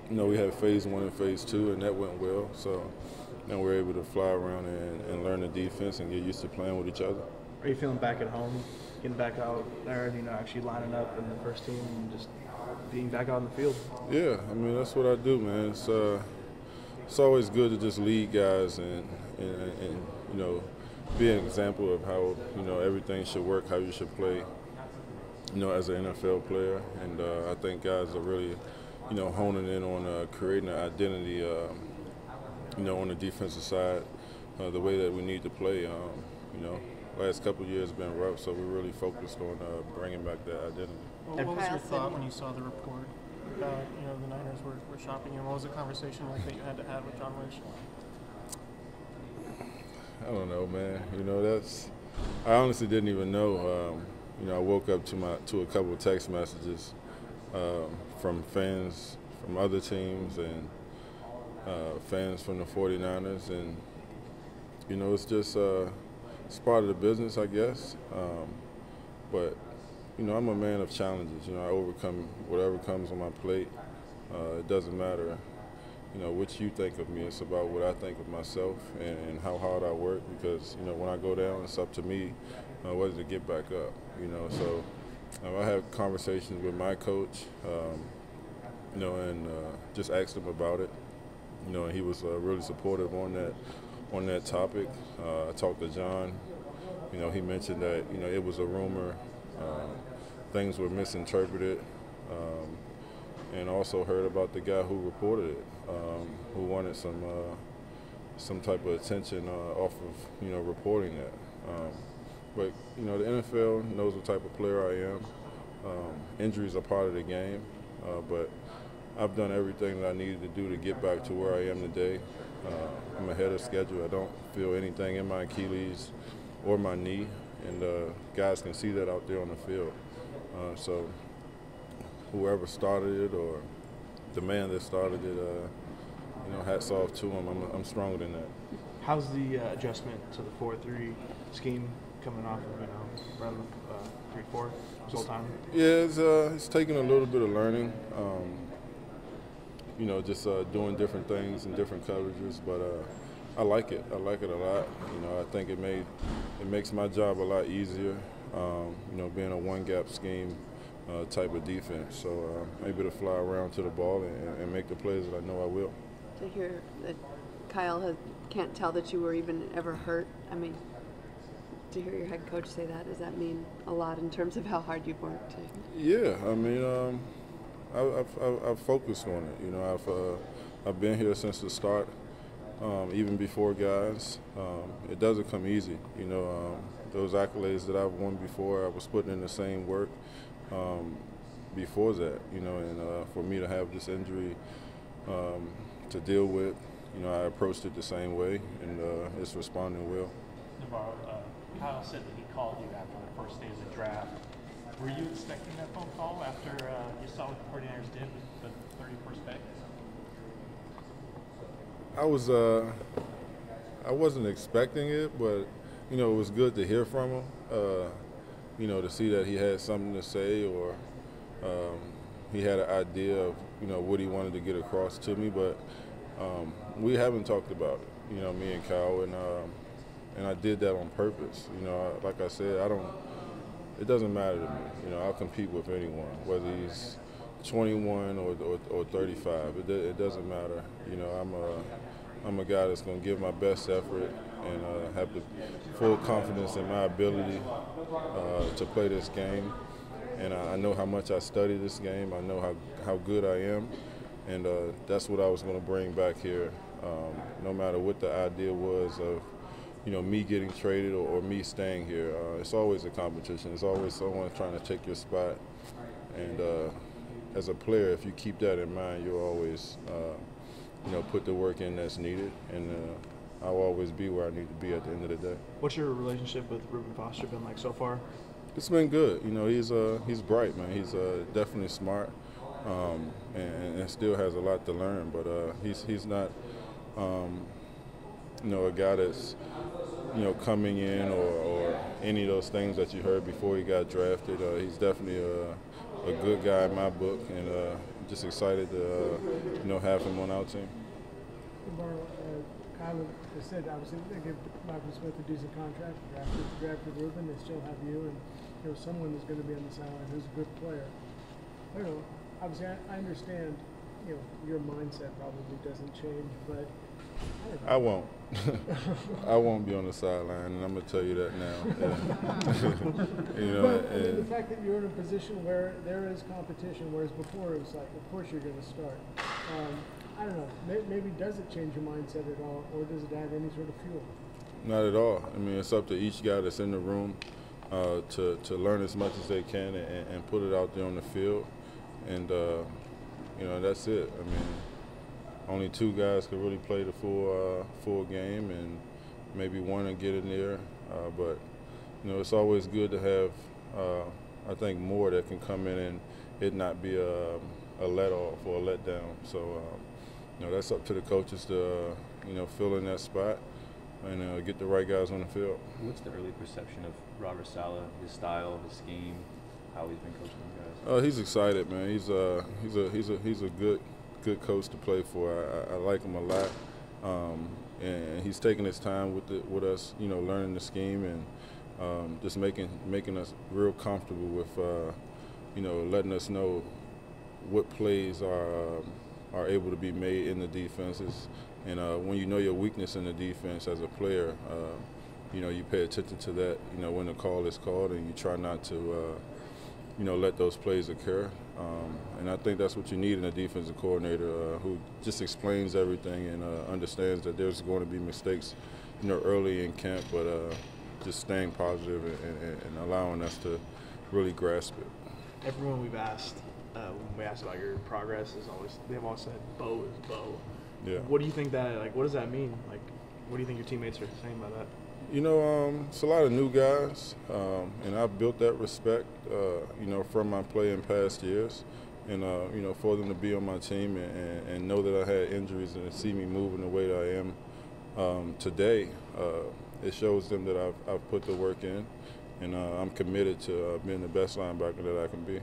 we had phase 1 and phase 2, and that went well. So now we're able to fly around and learn the defense and get used to playing with each other. Are you feeling back at home, getting back out there, actually lining up in the first team and just being back out in the field? Yeah, I mean, that's what I do, man. It's always good to just lead guys and be an example of how, everything should work, how you should play, as an NFL player. And I think guys are really, honing in on creating an identity, on the defensive side, the way that we need to play. Last couple of years have been rough, so we're really focused on bringing back that identity. Well, what was your thought when you saw the report about, the Niners were shopping you? What was the conversation like that you had to have with John Lynch? I don't know, man. I honestly didn't even know. I woke up to a couple of text messages from fans from other teams and fans from the 49ers, and it's just it's part of the business, I guess. But I'm a man of challenges. I overcome whatever comes on my plate. It doesn't matter, what you think of me. It's about what I think of myself and how hard I work, because, when I go down, it's up to me whether to get back up, So I have conversations with my coach, and just asked him about it, and he was really supportive on that topic. I talked to John. He mentioned that, it was a rumor. Things were misinterpreted. And also heard about the guy who reported it, who wanted some type of attention off of, reporting that. But, the NFL knows what type of player I am. Injuries are part of the game, but I've done everything that I needed to do to get back to where I am today. I'm ahead of schedule. I don't feel anything in my Achilles or my knee, and guys can see that out there on the field. So whoever started it or the man that started it, hats off to him. I'm stronger than that. How's the adjustment to the 4-3 scheme coming off of, running 3-4 this whole time? Yeah, it's taking a little bit of learning. Just doing different things and different coverages, but I like it. I like it a lot. I think it makes my job a lot easier. Being a one-gap scheme type of defense, so I'm able to fly around to the ball and make the plays that I know I will. To hear that Kyle can't tell that you were even ever hurt. I mean, to hear your head coach say that, does that mean a lot in terms of how hard you've worked? Yeah, I mean, I've focused on it. I've been here since the start, even before guys. It doesn't come easy. Those accolades that I've won before, I was putting in the same work before that. And for me to have this injury to deal with, I approached it the same way, and it's responding well. NaVorro, Kyle said that he called you after the first day of the draft. Were you expecting that phone call after you saw what the 49ers did with the 31st pick? I wasn't expecting it, but it was good to hear from him. To see that he had something to say, or he had an idea of what he wanted to get across to me. But we haven't talked about it. Me and Kyle, and I did that on purpose. Like I said, it doesn't matter to me. I'll compete with anyone, whether he's 21 or 35. It doesn't matter. I'm a guy that's going to give my best effort and have the full confidence in my ability to play this game. And I know how much I study this game. I know how good I am, and that's what I was going to bring back here. No matter what the idea was of me getting traded or me staying here. It's always a competition. It's always someone trying to take your spot. And as a player, if you keep that in mind, you'll always, put the work in that's needed. And I'll always be where I need to be at the end of the day. What's your relationship with Reuben Foster been like so far? It's been good. He's bright, man. He's definitely smart, and still has a lot to learn. But he's not, a guy that's coming in or any of those things that you heard before he got drafted. He's definitely a good guy in my book, and just excited to have him on our team. Kyle has said obviously they give Michael Smith a decent contract. Drafted Ruben, they still have you, and someone is going to be on the sideline who's a good player. I don't know. Obviously, I understand. Your mindset probably doesn't change, but I won't. I won't be on the sideline, and I'm gonna tell you that now. Yeah. But the fact that you're in a position where there is competition, whereas before it was like, of course you're going to start. I don't know. Maybe does it change your mindset at all, or does it add any sort of fuel? Not at all. I mean, it's up to each guy that's in the room to learn as much as they can and put it out there on the field, and that's it. I mean, only 2 guys could really play the full game, and maybe one will get in there. But it's always good to have, I think, more that can come in and it not be a let-off or a letdown. So, that's up to the coaches to, fill in that spot and get the right guys on the field. What's the early perception of Robert Saleh, his style, his scheme, how he's been coaching you guys? He's excited, man. He's a good coach to play for. I like him a lot, and he's taking his time with us, learning the scheme and just making us real comfortable with, letting us know what plays are able to be made in the defenses, and when you know your weakness in the defense as a player, you pay attention to that. When the call is called, and you try not to, let those plays occur. And I think that's what you need in a defensive coordinator who just explains everything and understands that there's going to be mistakes, early in camp, but just staying positive and allowing us to really grasp it. Everyone we've asked, when we asked about your progress, they've always said Bo is Bo. Yeah. What do you think what does that mean? What do you think your teammates are saying about that? It's a lot of new guys, and I've built that respect, from my play in past years. And, for them to be on my team and know that I had injuries and see me moving the way that I am today, it shows them that I've put the work in, and I'm committed to being the best linebacker that I can be.